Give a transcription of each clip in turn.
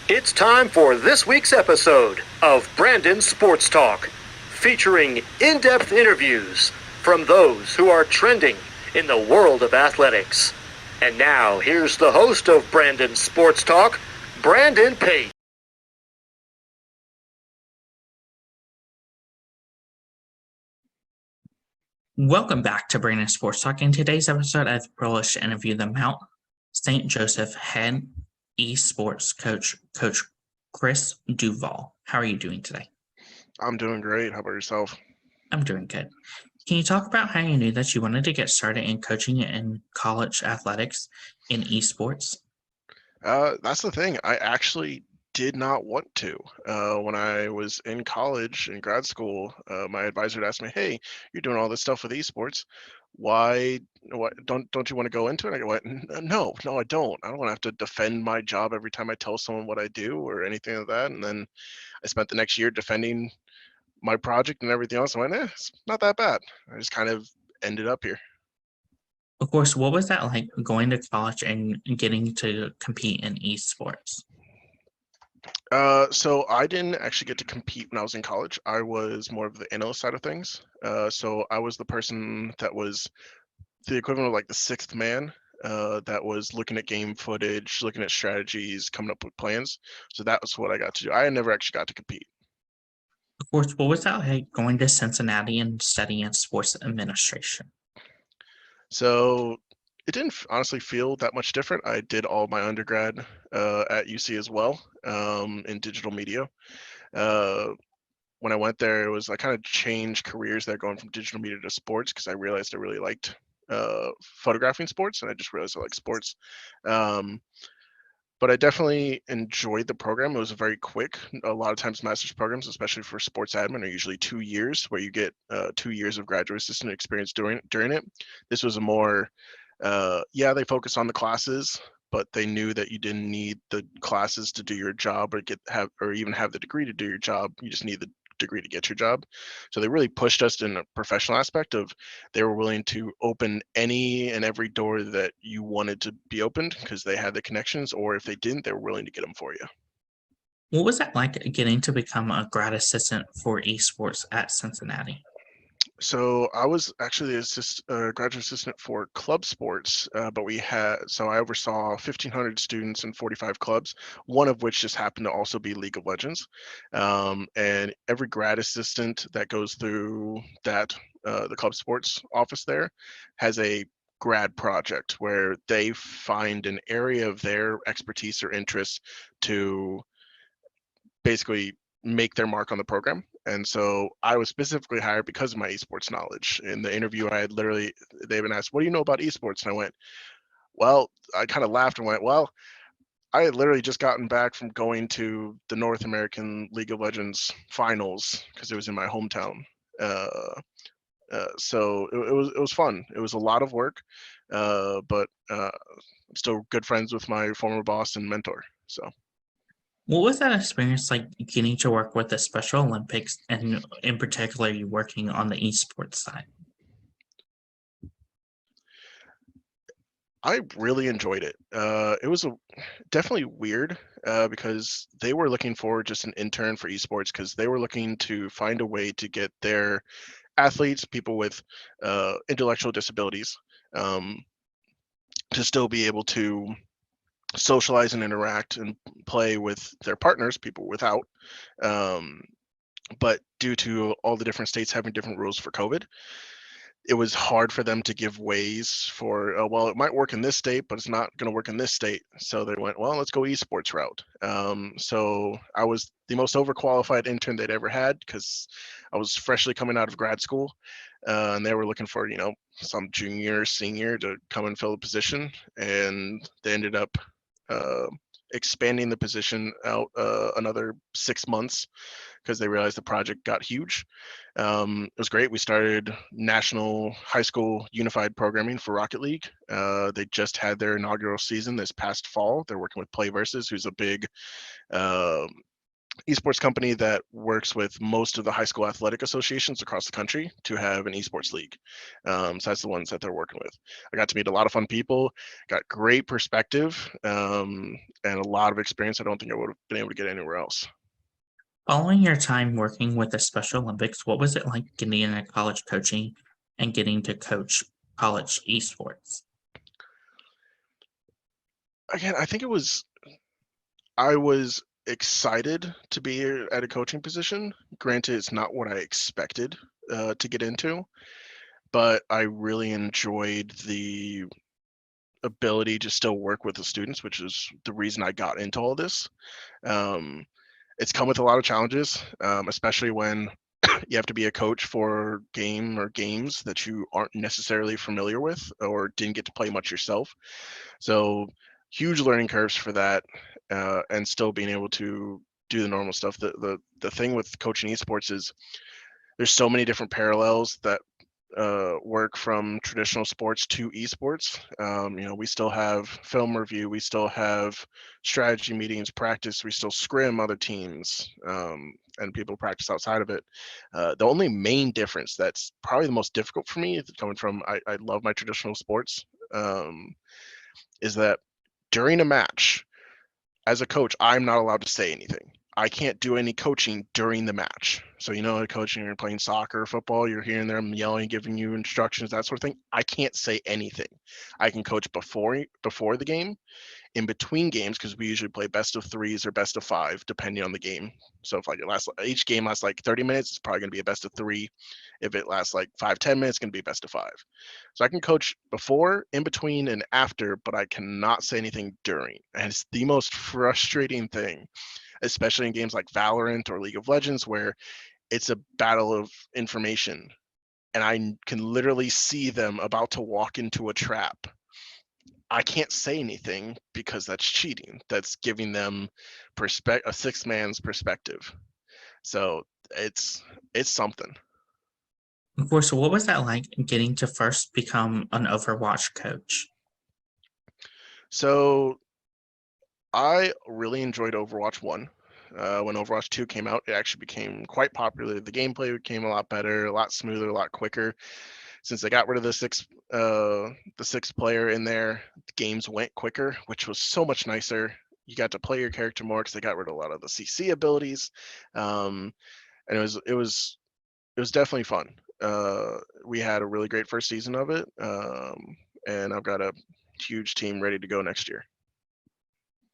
It's time for this week's episode of Brandon Sports Talk, featuring in-depth interviews from those who are trending in the world of athletics. And now, here's the host of Brandon Sports Talk, Brandon Pate. Welcome back to Brandon Sports Talk. In today's episode, I've privileged to interview the Mount St. Joseph head esports coach, Coach Chris Duvall. How are you doing today? I'm doing great. How about yourself? I'm doing good. Can you talk about how you knew that you wanted to get started in coaching in college athletics in esports? That's the thing. I actually did not want to. When I was in college, in grad school, my advisor had asked me, "Hey, you're doing all this stuff with esports. Why? What? Don't you want to go into it?" I went, No, no, I don't. I don't want to have to defend my job every time I tell someone what I do or anything like that." And then I spent the next year defending my project and everything else. I went, It's not that bad. I just kind of ended up here. Of course, what was that like going to college and getting to compete in esports? So I didn't actually get to compete when I was in college. I was more of the analyst side of things. So I was the person that was the equivalent of like the sixth man, that was looking at game footage, looking at strategies, coming up with plans. So that was what I got to do. I never actually got to compete. Of course, what was that like going to Cincinnati and studying sports administration? So it didn't honestly feel that much different. I did all my undergrad at UC as well, in digital media. Uh, when I went there, it was I kind of changed careers there, going from digital media to sports because I realized I really liked photographing sports, and I just realized I like sports. Um, but I definitely enjoyed the program. It was very quick. A lot of times, master's programs, especially for sports admin, are usually 2 years, where you get 2 years of graduate assistant experience during it. This was a more, yeah, they focus on the classes, but they knew that you didn't need the classes to do your job, or even have the degree to do your job. You just need the degree to get your job. So they really pushed us in a professional aspect of they were willing to open any and every door that you wanted to be opened because they had the connections, or if they didn't, they were willing to get them for you. What was that like getting to become a grad assistant for esports at Cincinnati? So I was actually the graduate assistant for club sports, but I oversaw 1,500 students and 45 clubs, one of which just happened to also be League of Legends. And every grad assistant that goes through the club sports office there has a grad project where they find an area of their expertise or interest to basically make their mark on the program. And so I was specifically hired because of my esports knowledge. In the interview, they even asked, "What do you know about esports?" And I went, "Well," I kind of laughed and went, "Well, I had literally just gotten back from going to the North American League of Legends finals because it was in my hometown. Uh, so it was fun. It was a lot of work, but I'm still good friends with my former boss and mentor. So What was that experience like getting to work with the Special Olympics and in particular you working on the esports side? I really enjoyed it. It was definitely weird, because they were looking for just an intern for esports because they were looking to find a way to get their athletes, people with intellectual disabilities, um, to still be able to socialize and interact and play with their partners, people without. Um, but due to all the different states having different rules for COVID, it was hard for them to give ways for, well, it might work in this state, but it's not going to work in this state. So they went, well, let's go esports route. So I was the most overqualified intern they'd ever had because I was freshly coming out of grad school, and they were looking for, some junior, senior to come and fill the position. And they ended up uh, expanding the position out another 6 months because they realized the project got huge. It was great. We started national high school unified programming for Rocket League. They just had their inaugural season this past fall. They're working with PlayVersus, who's a big uh, esports company that works with most of the high school athletic associations across the country to have an esports league. So that's the ones that they're working with. I got to meet a lot of fun people, got great perspective, and a lot of experience I don't think I would have been able to get anywhere else. Following your time working with the Special Olympics, what was it like getting into college coaching and getting to coach college esports? Again, I was excited to be at a coaching position. Granted, it's not what I expected to get into, but I really enjoyed the ability to still work with the students, which is the reason I got into all this. Um, it's come with a lot of challenges, especially when you have to be a coach for games that you aren't necessarily familiar with or didn't get to play much yourself. So huge learning curves for that, and still being able to do the normal stuff. The thing with coaching esports is there's so many different parallels that work from traditional sports to esports. We still have film review, we still have strategy meetings, practice, we still scrim other teams, and people practice outside of it. The only main difference that's probably the most difficult for me, coming from I love my traditional sports, is that during a match, as a coach, I'm not allowed to say anything. I can't do any coaching during the match. So, coaching, you're playing soccer or football, you're hearing them yelling, giving you instructions, that sort of thing. I can't say anything. I can coach before the game, in between games, because we usually play best of threes or best of five, depending on the game. So if each game lasts like 30 minutes, it's probably going to be a best of three. If it lasts like 5-10 minutes, it's going to be best of five. So I can coach before, in between, and after, but I cannot say anything during. And it's the most frustrating thing, especially in games like Valorant or League of Legends, where it's a battle of information. And I can literally see them about to walk into a trap. I can't say anything because that's cheating. That's giving them a six man's perspective. So it's something. Of course, what was that like getting to first become an Overwatch coach? So I really enjoyed Overwatch 1. When Overwatch 2 came out, it actually became quite popular. The gameplay became a lot better, a lot smoother, a lot quicker. Since they got rid of the sixth player in there, the games went quicker, which was so much nicer. You got to play your character more because they got rid of a lot of the CC abilities, and it was definitely fun. We had a really great first season of it, and I've got a huge team ready to go next year.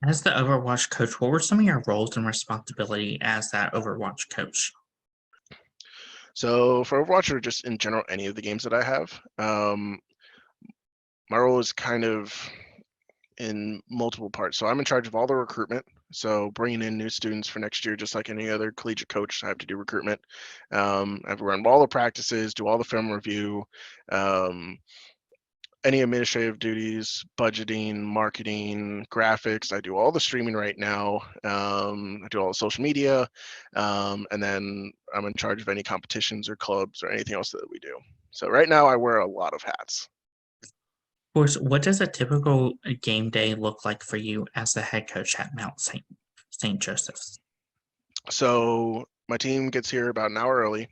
As the Overwatch coach, what were some of your roles and responsibility as that Overwatch coach? So for Overwatch, or just in general, any of the games that I have, my role is kind of in multiple parts. So I'm in charge of all the recruitment. So bringing in new students for next year, just like any other collegiate coach, I have to do recruitment. I have to run all the practices, do all the film review, um, any administrative duties, budgeting, marketing, graphics. I do all the streaming right now. I do all the social media, and then I'm in charge of any competitions or clubs or anything else that we do. So right now I wear a lot of hats. Of course, what does a typical game day look like for you as the head coach at Mount St. Joseph's? So my team gets here about an hour early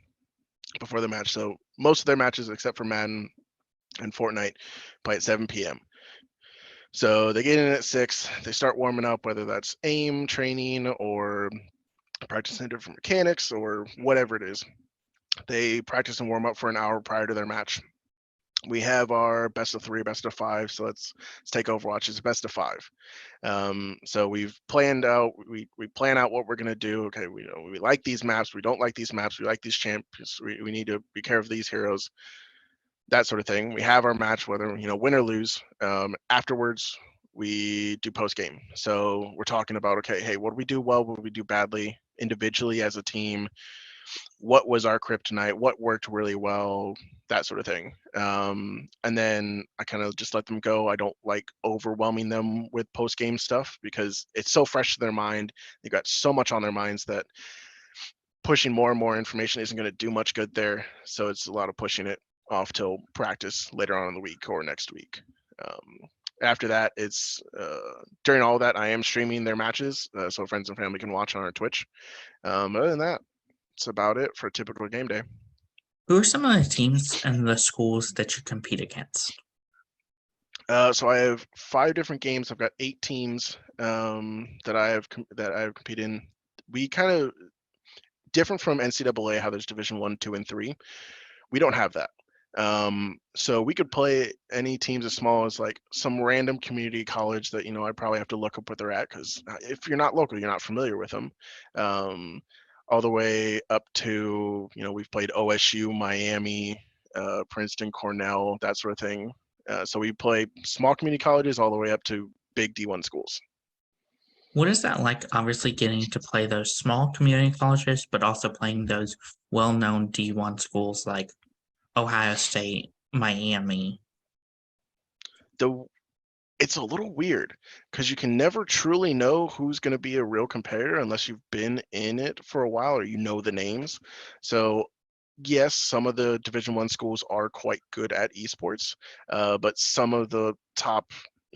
before the match. So most of their matches, except for Madden and Fortnite, play at 7 p.m. So they get in at 6. They start warming up, whether that's aim training or practicing different mechanics or whatever it is. They practice and warm up for an hour prior to their match. We have our best of 3, best of 5. So let's take Overwatch as best of 5. So we've planned out. We plan out what we're gonna do. Okay, we like these maps. We don't like these maps. We like these champions. We need to be careful of these heroes. That sort of thing. We have our match, whether win or lose. Afterwards, we do post game. So we're talking about, okay, hey, what do we do well? What do we do badly individually as a team? What was our kryptonite? What worked really well? That sort of thing. And then I kind of just let them go. I don't like overwhelming them with post game stuff because it's so fresh to their mind. They've got so much on their minds that pushing more and more information isn't going to do much good there. So it's a lot of pushing it off till practice later on in the week or next week. Um, after that, it's during all that I am streaming their matches, so friends and family can watch on our Twitch. Other than that, it's about it for a typical game day. Who are some of the teams and the schools that you compete against? So I have 5 different games. I've got 8 teams that I have competed in. We kind of different from NCAA, how there's Division 1, 2, and 3. We don't have that. So we could play any teams as small as like some random community college that I probably have to look up what they're at, because if you're not local, you're not familiar with them. All the way up to we've played OSU, Miami, Princeton, Cornell, that sort of thing. So we play small community colleges all the way up to big D1 schools. What is that like, obviously getting to play those small community colleges, but also playing those well-known D1 schools like Ohio State, Miami? It's a little weird because you can never truly know who's going to be a real competitor unless you've been in it for a while or the names. So yes, some of the Division 1 schools are quite good at esports, but some of the top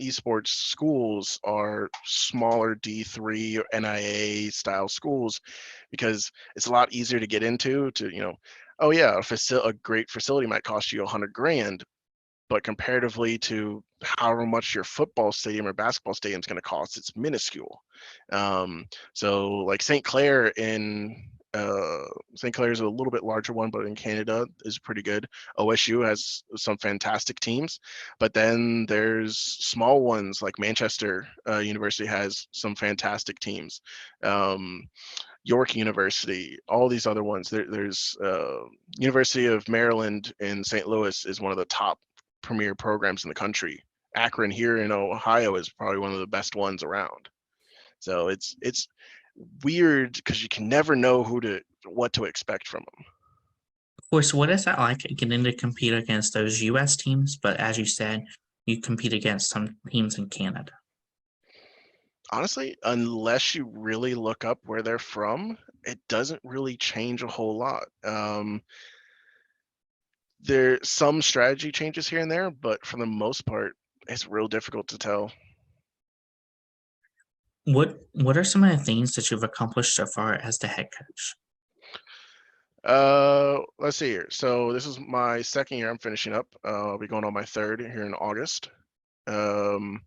esports schools are smaller D3 or NIA style schools, because it's a lot easier to get into. Oh yeah, a great facility might cost you $100,000, but comparatively to however much your football stadium or basketball stadium is going to cost, it's minuscule. So like St. Clair St. Clair is a little bit larger one, but in Canada is pretty good. OSU has some fantastic teams, but then there's small ones like Manchester University has some fantastic teams. York University, all these other ones. There's University of Maryland in St. Louis is one of the top premier programs in the country. Akron here in Ohio is probably one of the best ones around. So it's weird because you can never know what to expect from them. Of course, what is that like getting to compete against those US teams, but as you said, you compete against some teams in Canada? Honestly, unless you really look up where they're from, it doesn't really change a whole lot. There's some strategy changes here and there, but for the most part, it's real difficult to tell. What are some of the things that you've accomplished so far as the head coach? Let's see here. So this is my second year. I'm finishing up. I'll be going on my third here in August. When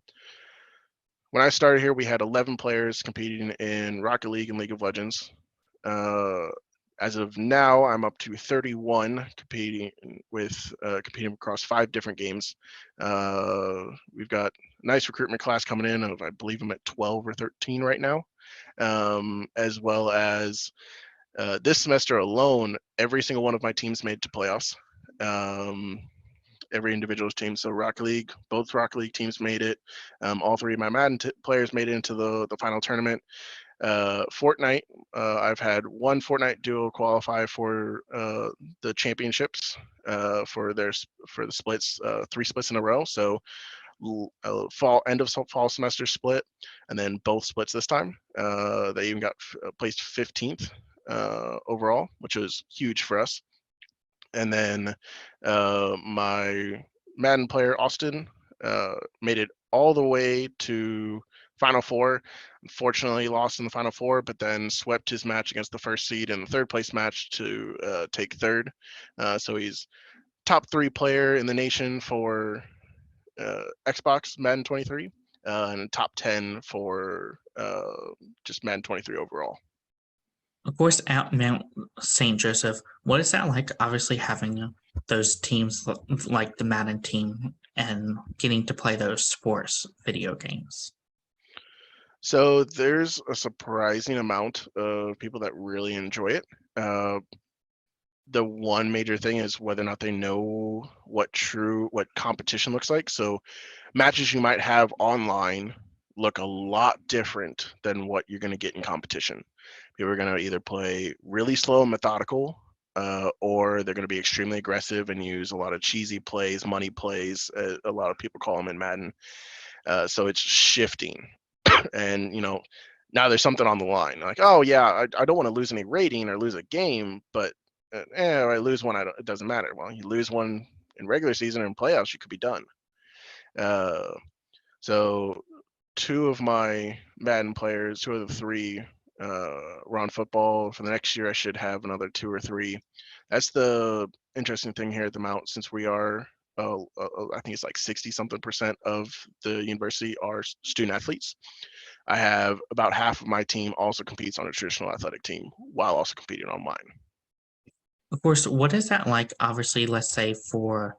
I started here, we had 11 players competing in Rocket League and League of Legends. As of now, I'm up to 31 competing across 5 different games. We've got a nice recruitment class coming in of, I believe I'm at 12 or 13 right now, as well as this semester alone, every single one of my teams made it to playoffs. Every individual's team. So Rocket League, both Rocket League teams made it. All 3 of my Madden players made it into the final tournament. Fortnite, I've had 1 Fortnite duo qualify for the championships for the splits, 3 splits in a row. So end of fall semester split, and then both splits this time. They even got placed 15th overall, which was huge for us. And then my Madden player Austin made it all the way to Final Four. Unfortunately, lost in the Final Four, but then swept his match against the first seed in the third place match to take third. So he's top 3 player in the nation for Xbox Madden 23, and top 10 for just Madden 23 overall. Of course, at Mount St. Joseph, what is that like, obviously having those teams like the Madden team and getting to play those sports video games? So there's a surprising amount of people that really enjoy it. The one major thing is whether or not they know what competition looks like. So matches you might have online look a lot different than what you're going to get in competition. People are going to either play really slow and methodical, or they're going to be extremely aggressive and use a lot of cheesy plays, money plays, a lot of people call them in Madden. So it's shifting. And now there's something on the line. Like, oh yeah, I don't want to lose any rating or lose a game, but I lose one. It doesn't matter. Well, you lose one in regular season or in playoffs, you could be done. So two of my Madden players, two of the three, were on football. For the next year, I should have another two or three. That's the interesting thing here at the Mount, since we are, I think it's like 60 something percent of the university are student athletes. I have about half of my team also competes on a traditional athletic team while also competing on mine. Of course, what is that like? Obviously, let's say for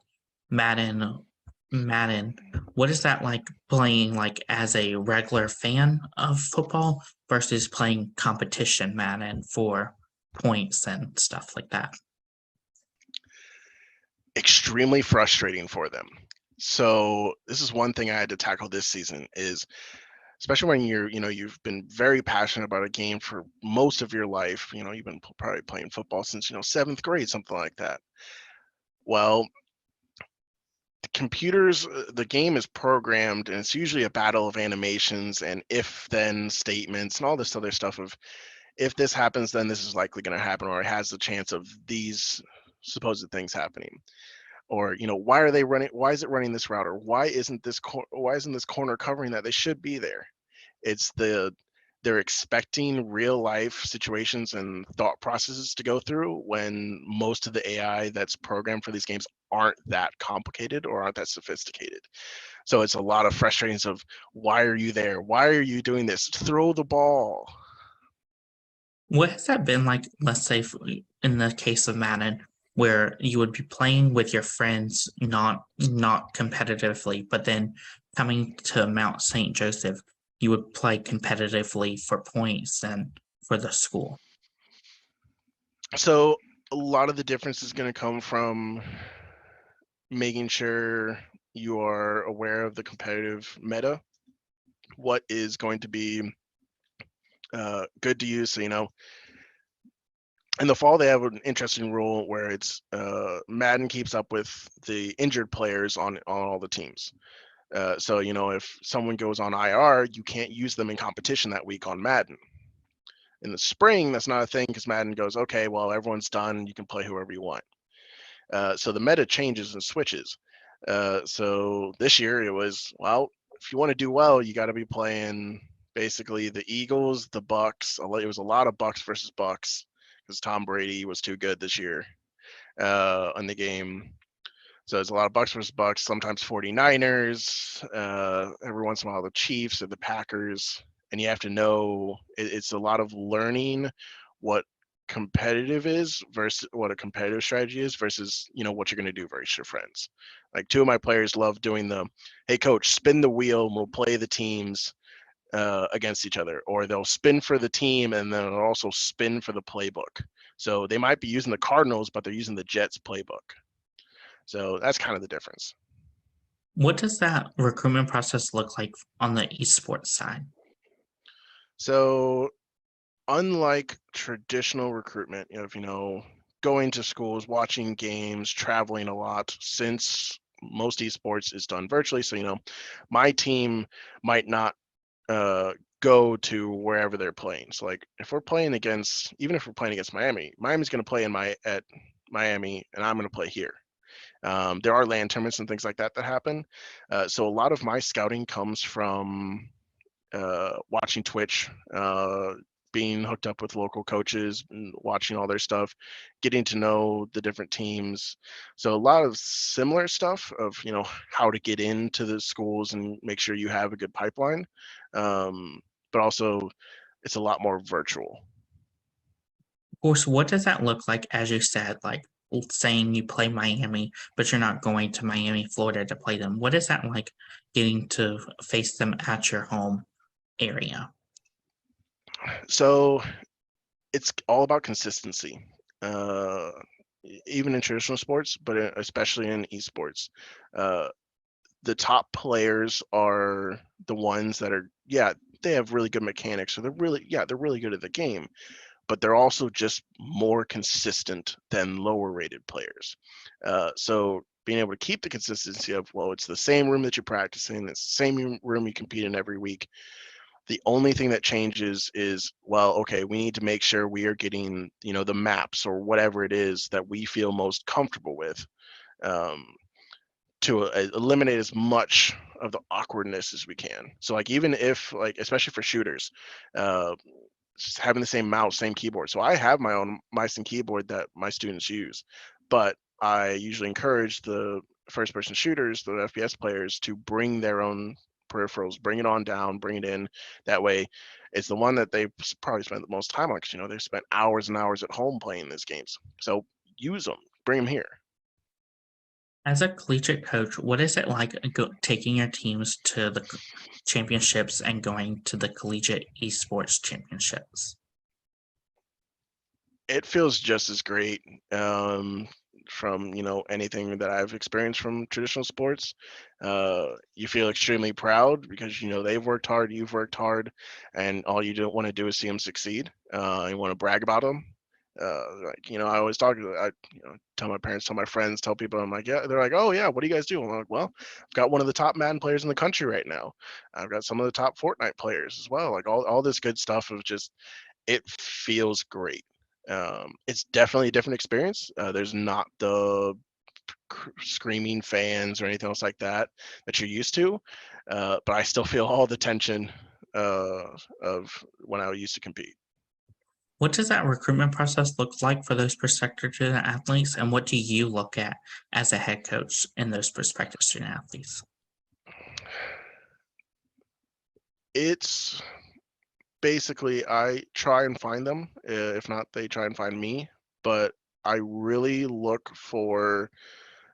Madden, Madden, what is that like playing like as a regular fan of football versus playing competition Madden for points and stuff like that? Extremely frustrating for them. So this is one thing I had to tackle this season is, especially when you've been very passionate about a game for most of your life. You've been probably playing football since, seventh grade, something like that. Well, the game is programmed, and it's usually a battle of animations and if then statements and all this other stuff of, if this happens, then this is likely going to happen, or it has the chance of these supposed things happening. Or, why are they running? Why is it running this route? Or why isn't this corner covering that? They should be there. It's they're expecting real life situations and thought processes to go through, when most of the AI that's programmed for these games aren't that complicated or aren't that sophisticated. So it's a lot of frustrations of, why are you there? Why are you doing this? Throw the ball. What has that been like, let's say in the case of Madden, where you would be playing with your friends, not competitively, but then coming to Mount St. Joseph, you would play competitively for points and for the school? So a lot of the difference is going to come from making sure you are aware of the competitive meta, what is going to be good to use. So, in the fall, they have an interesting rule where it's Madden keeps up with the injured players on all the teams. So, if someone goes on IR, you can't use them in competition that week on Madden. In the spring, that's not a thing, because Madden goes, okay, well, everyone's done. You can play whoever you want. So the meta changes and switches. So this year it was, well, if you want to do well, you got to be playing basically the Eagles, the Bucks. It was a lot of Bucks versus Bucks, because Tom Brady was too good this year in the game. So it's a lot of Bucks versus Bucks, sometimes 49ers, every once in a while the Chiefs or the Packers. And you have to know, it's a lot of learning what competitive is versus what a competitive strategy is versus, what you're going to do versus your friends. Like, two of my players love doing the, hey coach, spin the wheel and we'll play the teams against each other, or they'll spin for the team and then they'll also spin for the playbook. So they might be using the Cardinals, but they're using the Jets playbook. So that's kind of the difference. What does that recruitment process look like on the esports side? So unlike traditional recruitment, going to schools, watching games, traveling a lot, since most esports is done virtually. So, my team might not go to wherever they're playing. So, like, if we're playing against, even if we're playing against Miami, Miami's going to play at Miami, and I'm going to play here. There are LAN tournaments and things like that happen. So a lot of my scouting comes from watching Twitch, being hooked up with local coaches and watching all their stuff, getting to know the different teams. So a lot of similar stuff of, how to get into the schools and make sure you have a good pipeline. But also it's a lot more virtual. Of course, what does that look like, as you said, like saying you play Miami, but you're not going to Miami, Florida to play them? What is that like getting to face them at your home area? So it's all about consistency, uh, even in traditional sports, but especially in esports. Uh, the top players are the ones that are, yeah, they have really good mechanics, so they're really good at the game, but they're also just more consistent than lower rated players. So being able to keep the consistency of, well, it's the same room that you're practicing, it's the same room you compete in every week. The only thing that changes is, well, okay, we need to make sure we are getting, the maps or whatever it is that we feel most comfortable with. Um, to eliminate as much of the awkwardness as we can. So like even if like especially for shooters, uh, just having the same mouse, same keyboard. So I have my own mouse and keyboard that my students use, but I usually encourage the first person shooters, the FPS players, to bring their own peripherals, bring it on down, bring it in. That way, it's the one that they probably spent the most time on because they've spent hours and hours at home playing these games. So use them, bring them here. As a collegiate coach, what is it like taking your teams to the championships and going to the collegiate esports championships? It feels just as great from anything that I've experienced from traditional sports. You feel extremely proud because they've worked hard, you've worked hard, and all you don't want to do is see them succeed. You want to brag about them. I always tell my parents, tell my friends, tell people. I'm like, yeah. They're like, oh yeah, what do you guys do? I'm like, well, I've got one of the top Madden players in the country right now. I've got some of the top Fortnite players as well. Like all this good stuff of just it feels great. It's definitely a different experience. There's not the screaming fans or anything else like that that you're used to, but I still feel all the tension of when I used to compete. What does that recruitment process look like for those prospective student athletes, and what do you look at as a head coach in those prospective student athletes? It's basically I try and find them. If not, they try and find me. But I really look for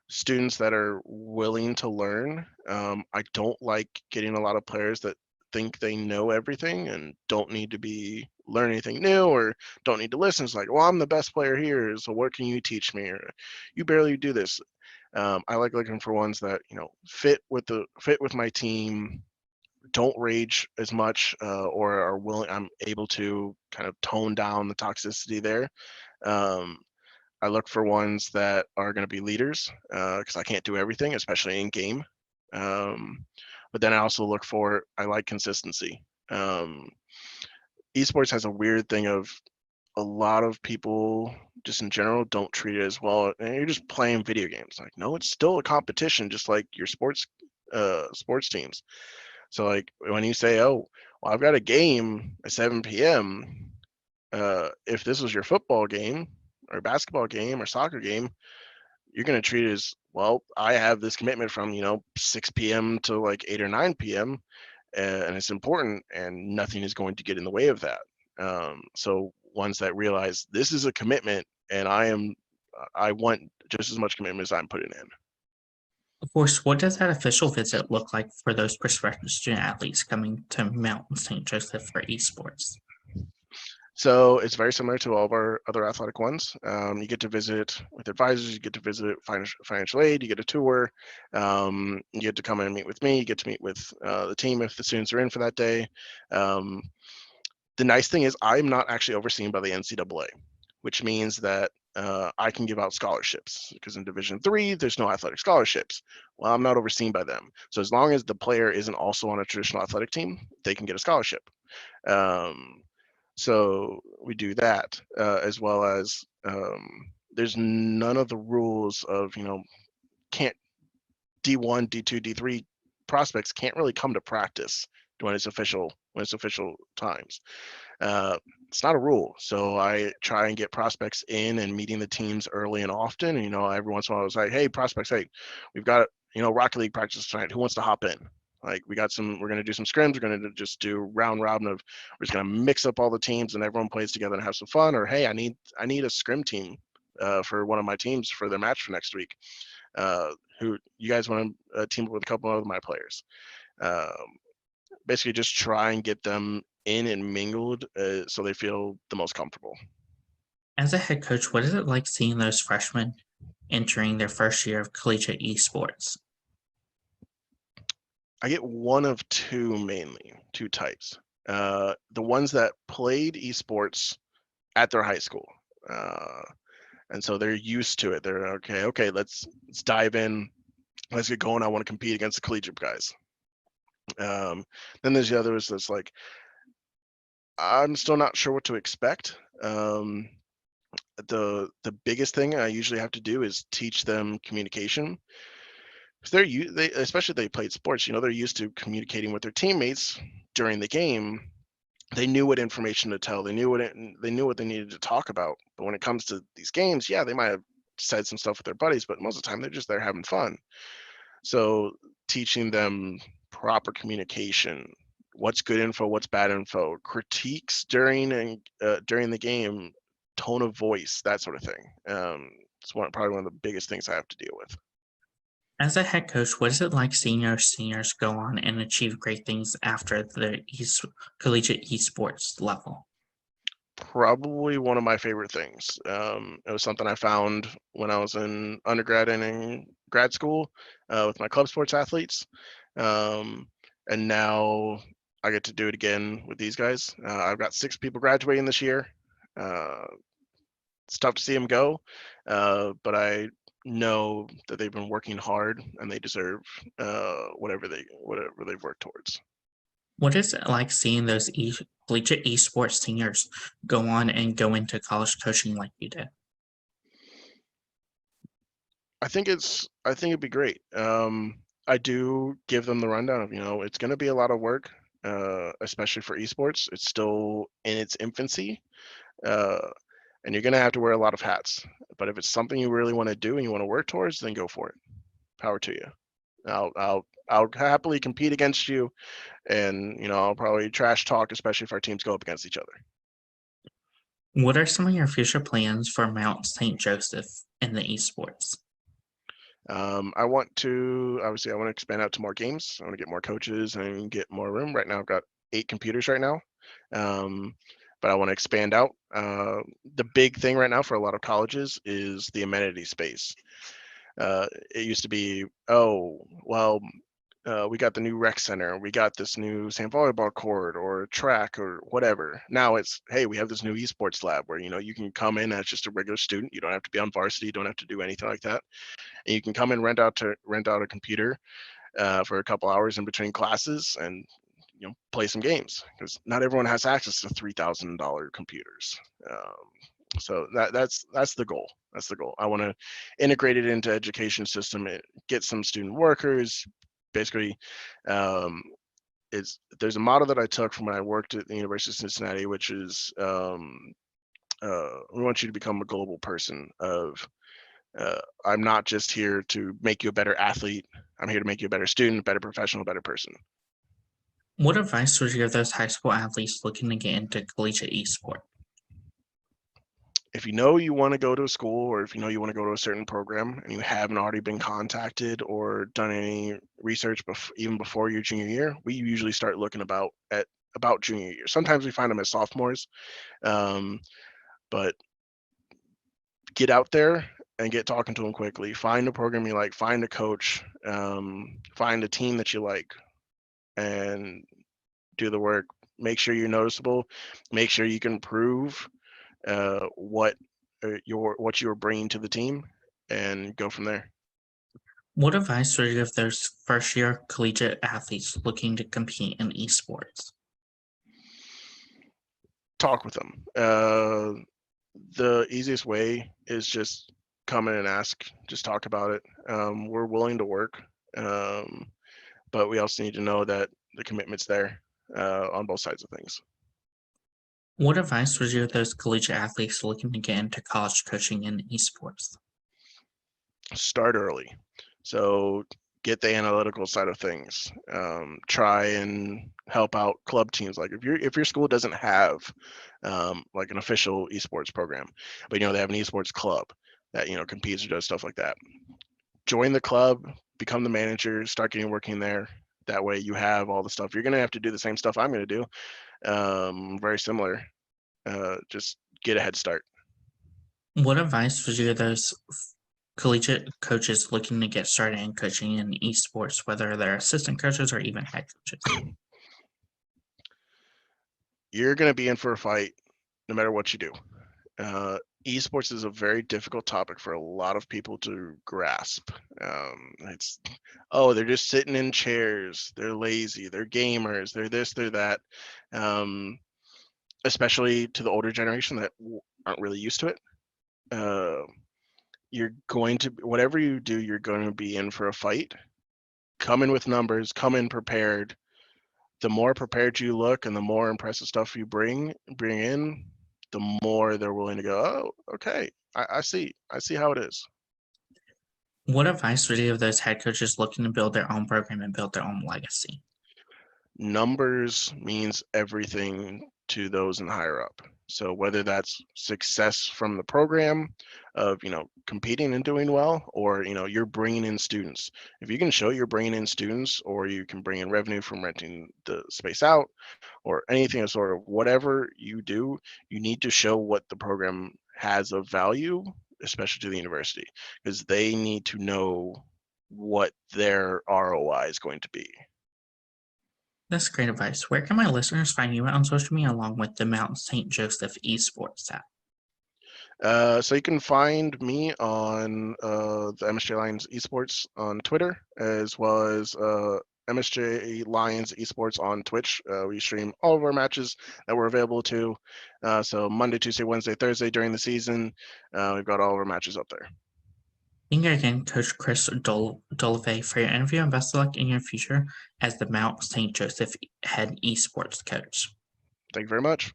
students that are willing to learn. I don't like getting a lot of players that think they know everything and don't need to be learn anything new or don't need to listen. It's like, well, I'm the best player here, so what can you teach me? Or you barely do this. I like looking for ones that fit with my team, don't rage as much, or are willing. I'm able to kind of tone down the toxicity there. Um, I look for ones that are going to be leaders because I can't do everything, especially in game. Um, but then I also I like consistency. Um, Esports has a weird thing of a lot of people just in general don't treat it as well. And you're just playing video games. Like, no, it's still a competition, just like your sports teams. So like when you say, oh, well, I've got a game at 7 p.m. If this was your football game or basketball game or soccer game, you're going to treat it as, well, I have this commitment from 6 p.m. to like 8 or 9 p.m. And it's important, and nothing is going to get in the way of that. So ones that realize this is a commitment, and I want just as much commitment as I'm putting in. Of course, what does that official visit look like for those prospective student athletes coming to Mount St. Joseph for esports? So it's very similar to all of our other athletic ones. You get to visit with advisors, you get to visit financial aid, you get a tour, you get to come in and meet with me, you get to meet with the team if the students are in for that day. The nice thing is I'm not actually overseen by the NCAA, which means that I can give out scholarships because in Division III, there's no athletic scholarships. Well, I'm not overseen by them. So as long as the player isn't also on a traditional athletic team, they can get a scholarship. So we do that as well as there's none of the rules of, can't D1, D2, D3 prospects can't really come to practice when it's official times. It's not a rule. So I try and get prospects in and meeting the teams early and often. And, every once in a while I was like, hey, prospects, hey, we've got, Rocket League practice tonight. Who wants to hop in? Like we're going to do some scrims. We're going to just do round robin of, we're just going to mix up all the teams and everyone plays together and have some fun. Or, hey, I need a scrim team for one of my teams for their match for next week. Who you guys want to team up with a couple of my players? Basically just try and get them in and mingled so they feel the most comfortable. As a head coach, what is it like seeing those freshmen entering their first year of collegiate esports? I get one of two types. The ones that played esports at their high school. And so they're used to it. They're okay, let's dive in. Let's get going. I want to compete against the collegiate guys. Then there's the others that's like, I'm still not sure what to expect. The biggest thing I usually have to do is teach them communication. they especially they played sports. They're used to communicating with their teammates during the game. They knew what information to tell. They knew what they needed to talk about. But when it comes to these games, yeah, they might have said some stuff with their buddies, but most of the time they're just there having fun. So teaching them proper communication, what's good info, what's bad info, critiques during the game, tone of voice, that sort of thing. It's probably one of the biggest things I have to deal with. As a head coach, what is it like seeing your seniors go on and achieve great things after the collegiate esports level? Probably one of my favorite things. It was something I found when I was in undergrad and in grad school with my club sports athletes. Um, and now I get to do it again with these guys. I've got 6 people graduating this year. Uh, it's tough to see them go, but I know that they've been working hard and they deserve whatever they've worked towards. What is it like seeing those collegiate esports seniors go on and go into college coaching like you did? I think it'd be great. I do give them the rundown of, it's going to be a lot of work, especially for esports. It's still in its infancy, uh, and you're going to have to wear a lot of hats. But if it's something you really want to do and you want to work towards, then go for it. Power to you. I'll happily compete against you, and I'll probably trash talk, especially if our teams go up against each other. What are some of your future plans for Mount St. Joseph in the esports? I want to expand out to more games. I want to get more coaches and get more room. Right now, I've got 8 computers right now, but I want to expand out. The big thing right now for a lot of colleges is the amenity space. It used to be, oh, well, we got the new rec center, we got this new sand volleyball court or track or whatever. Now it's, hey, we have this new esports lab where you can come in as just a regular student. You don't have to be on varsity. You don't have to do anything like that. And you can come and rent out a computer for a couple hours in between classes and play some games, because not everyone has access to $3,000 computers. So that's the goal. That's the goal. I want to integrate it into education system, get some student workers. Basically, there's a model that I took from when I worked at the University of Cincinnati, which is we want you to become a global person. I'm not just here to make you a better athlete. I'm here to make you a better student, better professional, better person. What advice would you give those high school athletes looking to get into collegiate esport? If you want to go to a school, or if you want to go to a certain program and you haven't already been contacted or done any research even before your junior year, we usually start looking about junior year. Sometimes we find them as sophomores, but get out there and get talking to them quickly. Find a program you like, find a coach, find a team that you like, and do the work. Make sure you're noticeable. Make sure you can prove what you're bringing to the team, and go from there. What advice would you give those first year collegiate athletes looking to compete in esports? Talk with them. The easiest way is just come in and ask. Just talk about it. We're willing to work, but we also need to know that the commitment's there on both sides of things. What advice would you give those collegiate athletes looking to get into college coaching in esports? Start early. So get the analytical side of things. Try and help out club teams. Like if your school doesn't have like an official esports program, but they have an esports club that competes or does stuff like that. Join the club, become the manager, start getting working there. That way you have all the stuff. You're gonna have to do the same stuff I'm gonna do. Very similar. Just get a head start. What advice would you give those collegiate coaches looking to get started in coaching in esports, whether they're assistant coaches or even head coaches? You're gonna be in for a fight no matter what you do. Esports is a very difficult topic for a lot of people to grasp. They're just sitting in chairs, they're lazy, they're gamers, they're this, they're that. Especially to the older generation that aren't really used to it. You're going to, whatever you do, you're going to be in for a fight. come in with numbers, come in prepared. The more prepared you look and the more impressive stuff you bring in, the more they're willing to go, oh, okay, I see how it is. What advice would you give those head coaches looking to build their own program and build their own legacy? Numbers means everything to those in higher up. So whether that's success from the program of, competing and doing well, or, you're bringing in students. If you can show you're bringing in students, or you can bring in revenue from renting the space out, or anything of sort of whatever you do, you need to show what the program has of value, especially to the university, because they need to know what their ROI is going to be. That's great advice. Where can my listeners find you on social media along with the Mount St. Joseph ESports app? So you can find me on the MSJ Lions Esports on Twitter, as well as MSJ Lions Esports on Twitch. We stream all of our matches that we're available to. So Monday, Tuesday, Wednesday, Thursday during the season, we've got all of our matches up there. Thank you again, Coach Chris Duvall, for your interview, and best of luck in your future as the Mount St. Joseph head esports coach. Thank you very much.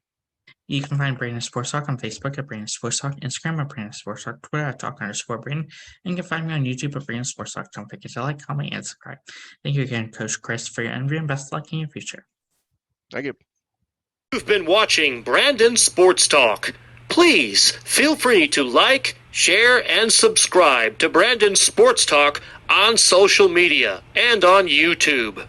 You can find Brandon Sports Talk on Facebook at Brandon Sports Talk, Instagram at Brandon Sports Talk, Twitter at Talk_Brandon, and you can find me on YouTube at Brandon Sports Talk. Don't forget to like, comment, and subscribe. Thank you again, Coach Chris, for your interview, and best of luck in your future. Thank you. You've been watching Brandon Sports Talk. Please feel free to like, share, and subscribe to Brandon Sports Talk on social media and on YouTube.